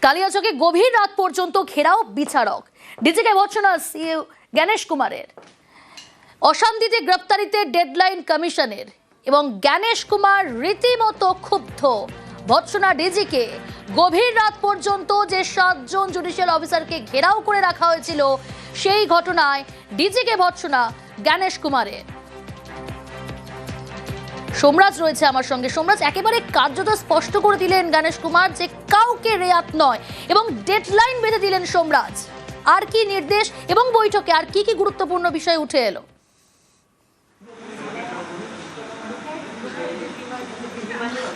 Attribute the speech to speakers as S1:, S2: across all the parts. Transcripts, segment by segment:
S1: কালিয়াচকে গভীর রাত পর্যন্ত ঘেরাও বিচারক। ডিজিকে ভর্ৎসনা সিইও জ্ঞানেশ কুমারের। অশান্তিতে গ্রেপ্তারিতে ডেডলাইন কমিশনের এবং জ্ঞানেশ কুমার রীতিমতো ক্ষুব্ধ। ভর্ৎসনা ডিজিকে গভীর রাত পর্যন্ত যে 7 জন জুডিশিয়াল অফিসারকে ঘেরাও করে রাখা হয়েছিল সেই ঘটনায় ডিজিকে ভর্ৎসনা জ্ঞানেশ কুমারের। সোমরাজ রয়েছে আমার সঙ্গে। সোমরাজ, একেবারে কার্যত স্পষ্ট করে দিলেন জ্ঞানেশ কুমার যে কাউকে রেয়াত নয় এবং ডেডলাইন বেঁধে দিলেন সোমরাজ। আর কি নির্দেশ এবং বৈঠকে আর কি কি গুরুত্বপূর্ণ বিষয় উঠে এলো?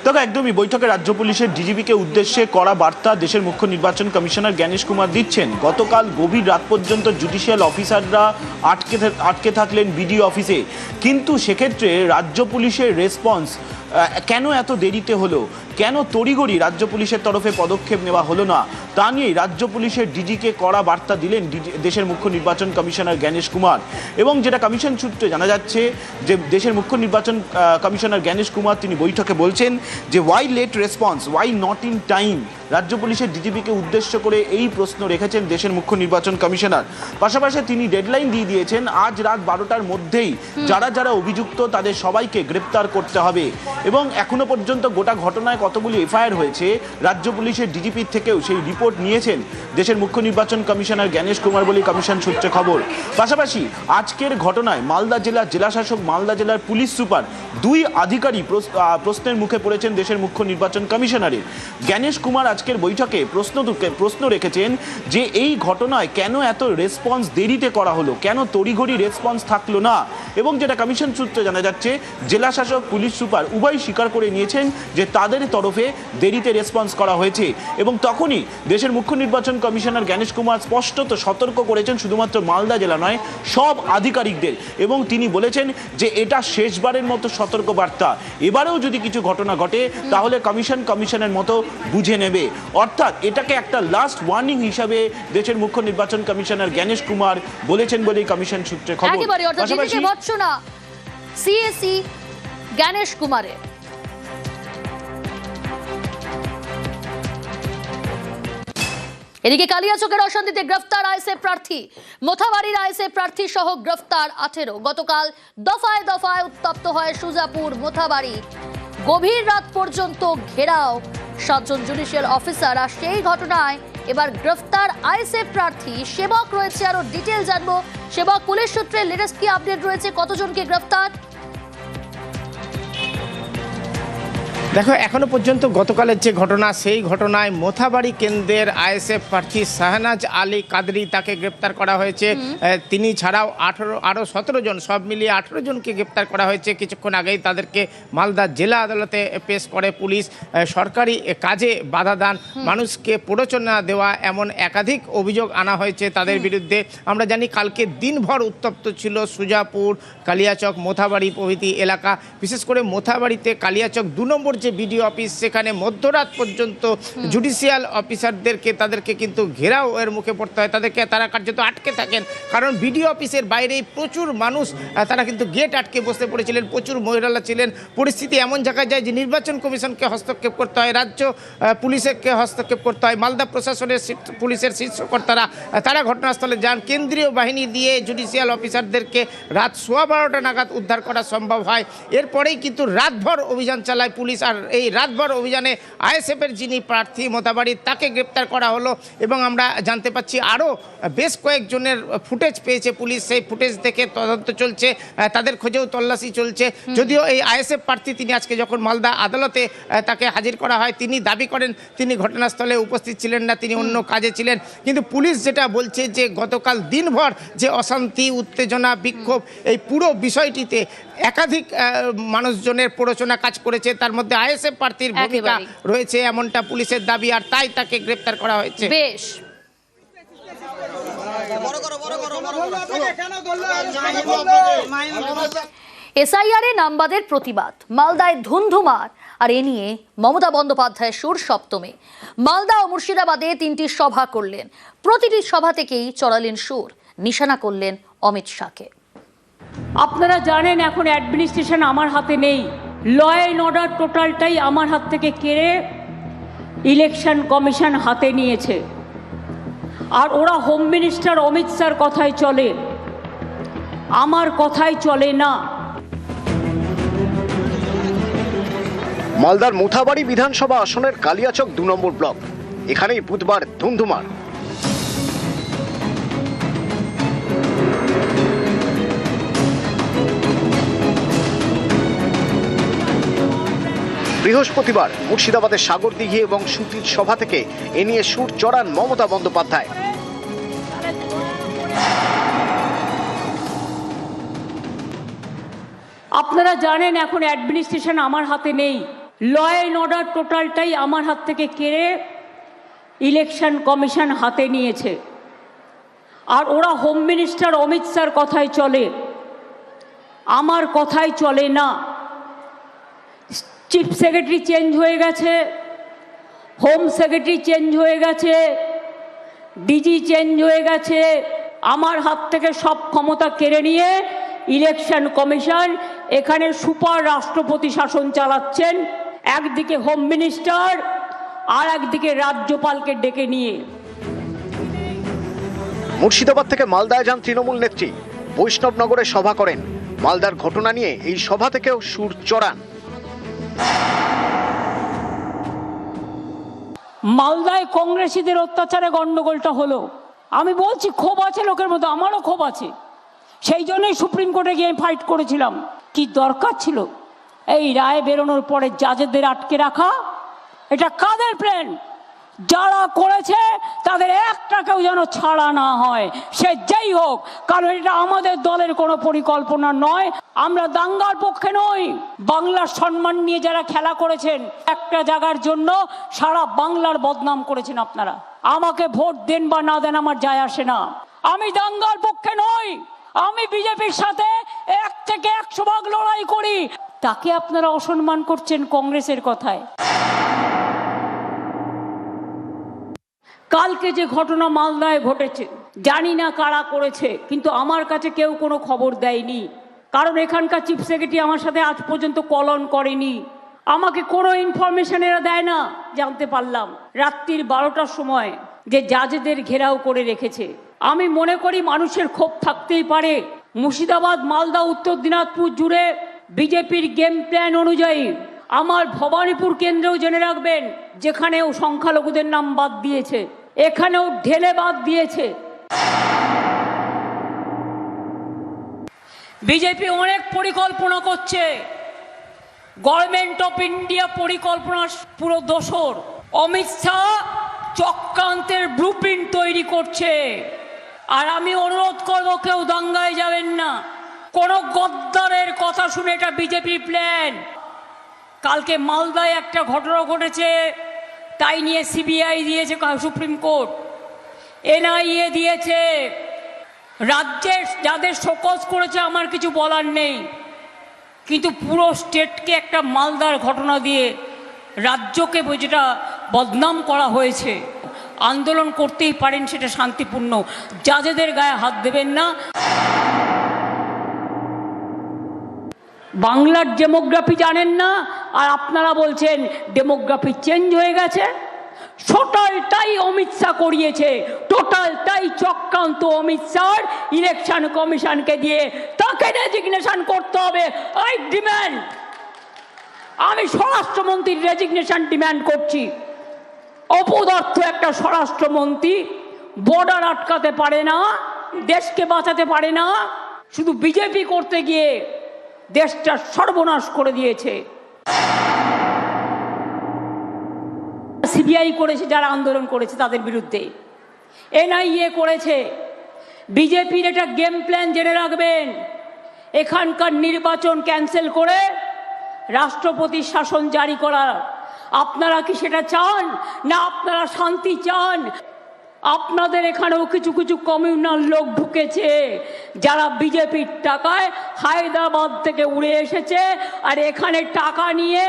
S2: দেখো, একদমই বৈঠকে রাজ্য পুলিশের ডিজিপিকে উদ্দেশ্যে কড়া বার্তা দেশের মুখ্য নির্বাচন কমিশনার জ্ঞানেশ কুমার দিচ্ছেন। গতকাল গভীর রাত পর্যন্ত জুডিশিয়াল অফিসাররা আটকে থাকলেন বিডিও অফিসে, কিন্তু সেক্ষেত্রে রাজ্য পুলিশের রেসপন্স কেন এত দেরিতে হলো, কেন তড়িঘড়ি রাজ্য পুলিশের তরফে পদক্ষেপ নেওয়া হলো না, তা নিয়েই রাজ্য পুলিশের ডিজিকে কড়া বার্তা দিলেন দেশের মুখ্য নির্বাচন কমিশনার জ্ঞানেশ কুমার। এবং যেটা কমিশন সূত্রে জানা যাচ্ছে যে দেশের মুখ্য নির্বাচন কমিশনার জ্ঞানেশ কুমার তিনি বৈঠকে বলছেন যে why late response, why not in time. রাজ্য পুলিশের ডিজিপিকে উদ্দেশ্য করে এই প্রশ্ন রেখেছেন দেশের মুখ্য নির্বাচন কমিশনার। পাশাপাশি তিনি ডেডলাইন দিয়ে দিয়েছেন আজ রাত 12টার মধ্যেই যারা যারা অভিযুক্ত তাদের সবাইকে গ্রেপ্তার করতে হবে। এবং এখনো পর্যন্ত গোটা ঘটনায় কতগুলি এফআইআর হয়েছে রাজ্য পুলিশের ডিজিপির থেকেও সেই রিপোর্ট নিয়েছেন দেশের মুখ্য নির্বাচন কমিশনার জ্ঞানেশ কুমার বলে কমিশন সূত্রে খবর। পাশাপাশি আজকের ঘটনায় মালদা জেলার জেলাশাসক, মালদা জেলার পুলিশ সুপার, 2 আধিকারিক প্রশ্নের মুখে পড়েছেন দেশের মুখ্য নির্বাচন কমিশনারের। জ্ঞানেশ কুমার আজকের বৈঠকে প্রশ্ন রেখেছেন যে এই ঘটনায় কেন এত রেসপন্স দেরিতে করা হলো, কেন তড়িঘড়ি রেসপন্স থাকলো না। এবং যেটা কমিশন সূত্রে জানা যাচ্ছে জেলাশাসক, পুলিশ সুপার উভয় স্বীকার করে নিয়েছেন যে তাদের তরফে দেরিতে রেসপন্স করা হয়েছে। এবং তখনই দেশের মুখ্য নির্বাচন কমিশনার জ্ঞানেশ কুমার স্পষ্টত সতর্ক করেছেন শুধুমাত্র মালদা জেলা নয়, সব আধিকারিকদের। এবং তিনি বলেছেন যে এটা শেষবারের মতো সতর্ক বার্তা, এবারেও যদি কিছু ঘটনা ঘটে তাহলে কমিশনের মতো বুঝে নেবে। অর্থাৎ এটাকে একটা লাস্ট ওয়ার্নিং হিসাবে দেশের মুখ্য নির্বাচন কমিশনার জ্ঞানেশ কুমার বলেছেন বলেই কমিশন সূত্রে খবর।
S1: পাশাপাশি ভর্ৎসনা সিএসি জ্ঞানেশ কুমারের। এদিকে কালিয়াচকের অশান্তিতে গ্রেফতার আইএসএফ প্রার্থী, মোথাবাড়ির আইএসএফ প্রার্থী সহ গ্রেফতার 18। গতকাল দফায় দফায় উত্তপ্ত হয় সুজাপুর, মোথাবাড়ি। গভীর রাত পর্যন্ত ঘেরাও 7 জন জুডিশিয়াল অফিসার। আর সেই ঘটনায় এবার গ্রেফতার আইএসএফ প্রার্থী সেবক রয়েছে। আরো ডিটেল জানবো সেবক, পুলিশ সূত্রে লেটেস্ট কি আপডেট রয়েছে, কতজনকে গ্রেফতার?
S3: দেখো, এখনো পর্যন্ত গতকালের যে ঘটনা, সেই ঘটনায় মোথাবাড়ি কেন্দ্রের আইএসএফ প্রার্থী শাহনাজ আলী কাদরি তাকে গ্রেপ্তার করা হয়েছে। তিনি ছাড়াও আরও 17 জন, সব মিলিয়ে 18 জনকে গ্রেপ্তার করা হয়েছে। কিছুক্ষণ আগেই তাদেরকে মালদা জেলা আদালতে পেশ করে পুলিশ। সরকারি কাজে বাধা দান, মানুষকে প্ররোচনা দেওয়া, এমন একাধিক অভিযোগ আনা হয়েছে তাদের বিরুদ্ধে। আমরা জানি কালকে দিনভর উত্তপ্ত ছিল সুজাপুর, কালিয়াচক, মোথাবাড়ি প্রভৃতি এলাকা। বিশেষ করে মোথাবাড়িতে কালিয়াচক 2 নম্বর যে বিডিও অফিস, সেখানে মধ্যরাত পর্যন্ত জুডিশিয়াল অফিসারদেরকে তাদেরকে কিন্তু ঘেরাও এর মুখে পড়তে হয়, তারা কার্যত আটকে থাকেন। কারণ বিডিও অফিসের বাইরেই প্রচুর মানুষ, তারা কিন্তু গেট আটকে বসে পড়েছিলেন, প্রচুর মহিলারা ছিলেন। পরিস্থিতি এমন জায়গায় যায় যে নির্বাচন কমিশনকে হস্তক্ষেপ করতে হয়, রাজ্য পুলিশকে হস্তক্ষেপ করতে হয়। মালদা প্রশাসনের পুলিশের শীর্ষ কর্তারা তারা ঘটনাস্থলে যান। কেন্দ্রীয় বাহিনী দিয়ে জুডিশিয়াল অফিসারদেরকে রাত 12:15 নাগাদ উদ্ধার করা সম্ভব হয়। এরপরেই কিন্তু রাতভর অভিযান চালায় পুলিশ। আর এই রাতভর অভিযানে আইএসএফের যিনি প্রার্থী মোথাবাড়ি, তাকে গ্রেপ্তার করা হলো। এবং আমরা জানতে পাচ্ছি আরও বেশ কয়েকজনের ফুটেজ পেয়েছে পুলিশ, সেই ফুটেজ দেখে তদন্ত চলছে, তাদের খোঁজেও তল্লাশি চলছে। যদিও এই আইএসএফ প্রার্থী তিনি আজকে যখন মালদা আদালতে তাকে হাজির করা হয়, তিনি দাবি করেন তিনি ঘটনাস্থলে উপস্থিত ছিলেন না, তিনি অন্য কাজে ছিলেন। কিন্তু পুলিশ যেটা বলছে যে গতকাল দিনভর যে অশান্তি, উত্তেজনা, বিক্ষোভ, এই পুরো বিষয়টিতে একাধিক মানুষজনের প্ররোচনা কাজ করেছে, তার মধ্যে আইএসএফ প্রার্থীর ভূমিকা রয়েছে এমনটা পুলিশের দাবি। আর তাই তাকে গ্রেপ্তার করা হয়েছে।
S1: বেশ, এসআইআর এ নামবাদের প্রতিবাদ, মালদায় ধুন্ধুমার। আর এ নিয়ে মমতা বন্দ্যোপাধ্যায়ের সুর সপ্তমে। মালদা ও মুর্শিদাবাদে 3টি সভা করলেন। প্রতিটি সভা থেকেই চড়ালেন সুর, নিশানা করলেন অমিত শাহকে।
S4: আপনারা জানেন এখন অ্যাডমিনিস্ট্রেশন আমার হাতে নেই, ল অ্যান্ড অর্ডার টোটালটাই আমার হাত থেকে কেড়ে ইলেকশন কমিশন হাতে নিয়েছে, আর ওরা হোম মিনিস্টার অমিত শাহর কথায় চলে, আমার কথায় চলে না।
S5: মালদার মোথাবাড়ি বিধানসভা আসনের কালিয়াচক 2 নম্বর ব্লক, এখানেই বুধবার ধুমধুমার। বৃহস্পতিবার মুর্শিদাবাদের সাগরদিঘি এবং সুতির সভা থেকে এ নিয়ে সুর চড়ান মমতা বন্দ্যোপাধ্যায়।
S4: আপনারা জানেন এখন অ্যাডমিনিস্ট্রেশন আমার হাতে নেই, ল অ্যান্ড অর্ডার টোটালটাই আমার হাত থেকে কেড়ে ইলেকশন কমিশন হাতে নিয়েছে, আর ওরা হোম মিনিস্টার অমিত শাহর কথায় চলে, আমার কথায় চলে না। চিফ সেক্রেটারি চেঞ্জ হয়ে গেছে, হোম সেক্রেটারি চেঞ্জ হয়ে গেছে, ডিজি চেঞ্জ হয়ে গেছে, আমার হাত থেকে সব ক্ষমতা কেড়ে নিয়ে ইলেকশন কমিশন এখানে সুপার রাষ্ট্রপতি শাসন চালাচ্ছেন, একদিকে হোম মিনিস্টার আর একদিকে রাজ্যপালকে ডেকে নিয়ে।
S5: মুর্শিদাবাদ থেকে মালদায় যান তৃণমূল নেত্রী, বৈষ্ণবনগরে সভা করেন। মালদার ঘটনা নিয়ে এই সভা থেকেও সুর চড়ান।
S4: মালদায় কংগ্রেসীদের অত্যাচারে গন্ডগোলটা হলো, আমি বলছি ক্ষোভ আছে লোকের মধ্যে, আমারও ক্ষোভ আছে, সেই জন্যই সুপ্রিম কোর্টে গিয়ে ফাইট করেছিলাম। কি দরকার ছিল এই রায় বেরোনোর পরে জাজেদের আটকে রাখা? এটা কাদের প্ল্যান? যারা করেছে তাদের একটাকেও যেন ছাড়া না হয়, সে যেই হোক, কারণ এটা আমাদের দলের কোনো পরিকল্পনা নয়। আমরা দাঙ্গার পক্ষে নই। বাংলার সম্মান নিয়ে যারা খেলা করেছেন, একটা জায়গার জন্য সারা বাংলার বদনাম করেছেন আপনারা। আমাকে ভোট দেন বা না দেন আমার যায় আসে না, আমি দাঙ্গার পক্ষে নই। আমি বিজেপির সাথে 1 থেকে 100 ভাগ লড়াই করি, তাকে আপনারা অসম্মান করছেন কংগ্রেসের কথায়। কালকে যে ঘটনা মালদায় ঘটেছে, জানি না কারা করেছে, কিন্তু আমার কাছে কেউ কোনো খবর দেয়নি, কারণ এখানকার চিফ সেক্রেটারি আমার সাথে আজ পর্যন্ত কলন করেনি, আমাকে কোনো ইনফরমেশন এরা দেয় না। জানতে পারলাম রাত্রির 12টার সময় যে জাজেদের ঘেরাও করে রেখেছে। আমি মনে করি মানুষের ক্ষোভ থাকতেই পারে। মুর্শিদাবাদ, মালদা, উত্তর দিনাজপুর জুড়ে বিজেপির গেম প্ল্যান অনুযায়ী আমার ভবানীপুর কেন্দ্রেও জেনে রাখবেন, যেখানেও সংখ্যালঘুদের নাম বাদ দিয়েছে, এখানেও ঢেলে বাদ দিয়েছে। বিজেপি অনেক পরিকল্পনা করছে, গভর্নমেন্ট অফ ইন্ডিয়া পরিকল্পনা পুরো দোসর। অমিত শাহ চক্রান্তের ব্লুপ্রিন্ট তৈরি করছে, আর আমি অনুরোধ করব কেউ দাঙ্গায় যাবেন না, কোনো গদ্দারের কথা শুনে এটা বিজেপি প্ল্যান। কালকে মালদায় একটা ঘটনা ঘটেছে, তাই নিয়ে সিবিআই দিয়েছে সুপ্রিম কোর্ট, এনআইএ দিয়েছে। রাজ্যের যাদের শোকজ করেছে আমার কিছু বলার নেই, কিন্তু পুরো স্টেটকে একটা মালদার ঘটনা দিয়ে রাজ্যকে যেটা বদনাম করা হয়েছে, আন্দোলন করতেই পারেন, সেটা শান্তিপূর্ণ, জাজেদের গায়ে হাত দেবেন না। বাংলার ডেমোগ্রাফি জানেন না, আর আপনারা বলছেন ডেমোগ্রাফি চেঞ্জ হয়ে গেছে। টোটালটাই অমিত শাহ করিয়েছে, টোটালটাই চক্রান্ত অমিত শাহ। ইলেকশন কমিশনকে দিয়ে তাকে রেজিগনেশন করতে হবে। আই ডিম্যান্ড, আমি স্বরাষ্ট্রমন্ত্রীর রেজিগনেশন ডিম্যান্ড করছি। অপদার্থ একটা স্বরাষ্ট্রমন্ত্রী বর্ডার আটকাতে পারে না, দেশকে বাঁচাতে পারে না, শুধু বিজেপি করতে গিয়ে দেশটা সর্বনাশ করে দিয়েছে। সিবিআই করেছে যারা আন্দোলন করেছে তাদের বিরুদ্ধে, এনআইএ করেছে। বিজেপির এটা গেম প্ল্যান জেনে রাখবেন, এখানকার নির্বাচন ক্যান্সেল করে রাষ্ট্রপতির শাসন জারি করা। আপনারা কি সেটা চান না? আপনারা শান্তি চান? আপনাদের এখানেও কিছু কিছু কমিউনাল লোক ঢুকেছে যারা বিজেপির টাকায় হায়দ্রাবাদ থেকে উড়ে এসেছে, আর এখানে টাকা নিয়ে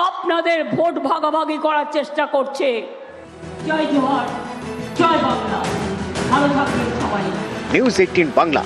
S4: আপনাদের ভোট ভাগাভাগি করার চেষ্টা করছে। জয় জোহার, জয় বাংলা, ভালো থাকবেন সবাই।
S5: নিউজ 18 বাংলা।